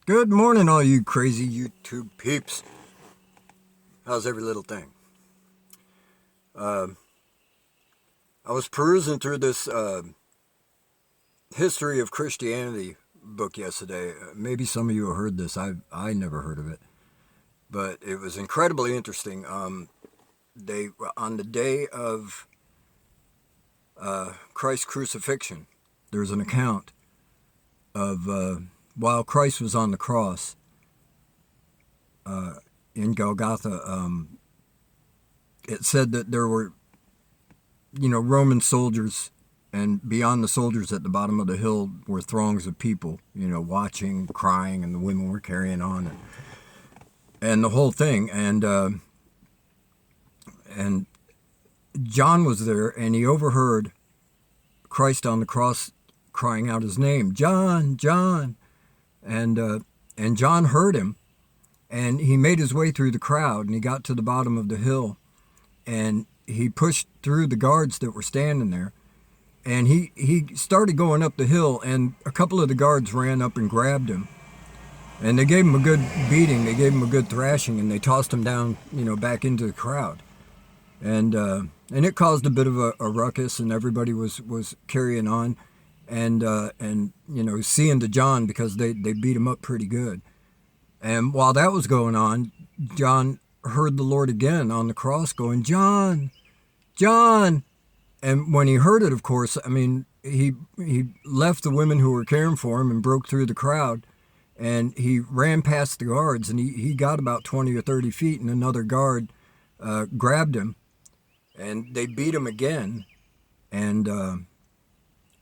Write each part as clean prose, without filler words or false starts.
Good morning, all you crazy YouTube peeps. How's every little thing? I was perusing through this History of Christianity book yesterday. Maybe some of you have heard this. I never heard of it, but it was incredibly interesting. They on the day of Christ's crucifixion, there's an account of while Christ was on the cross in Golgotha. It said that there were, Roman soldiers, and beyond the soldiers at the bottom of the hill were throngs of people, watching, crying, and the women were carrying on, and the whole thing. And John was there, and he overheard Christ on the cross crying out his name, John, John, and John heard him, and he made his way through the crowd, and he got to the bottom of the hill, and he pushed through the guards that were standing there, and he started going up the hill, and a couple of the guards ran up and grabbed him, and they gave him a good beating, they gave him a good thrashing, and they tossed him down, back into the crowd, and it caused a bit of a ruckus, and everybody was carrying on, and seeing to John, because they beat him up pretty good. And while that was going on, John heard the Lord again on the cross going, John, John. And when he heard it, of course, he left the women who were caring for him and broke through the crowd, and he ran past the guards, and he got about 20 or 30 feet, and another guard grabbed him, and they beat him again, and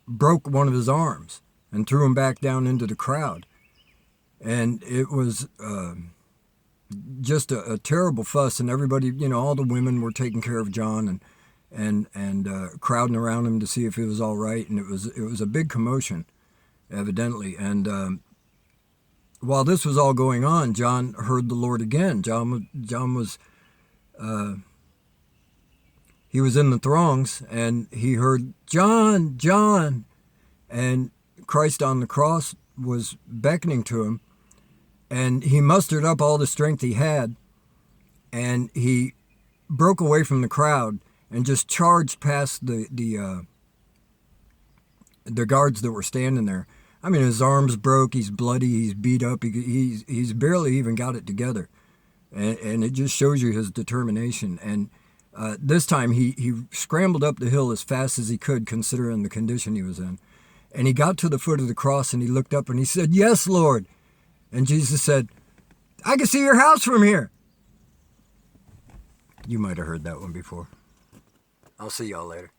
broke one of his arms and threw him back down into the crowd. And it was just a terrible fuss, and everybody, all the women were taking care of John and crowding around him to see if he was all right, and it was a big commotion, evidently. And while this was all going on, John heard the Lord again. John was he was in the throngs, and he heard, John, John, and Christ on the cross was beckoning to him, and he mustered up all the strength he had, and he broke away from the crowd and just charged past the guards that were standing there. His arms broke, he's bloody, he's beat up, he's barely even got it together, and it just shows you his determination. And this time he scrambled up the hill as fast as he could, considering the condition he was in. And he got to the foot of the cross, and he looked up and he said, Yes, Lord. And Jesus said, I can see your house from here. You might have heard that one before. I'll see y'all later.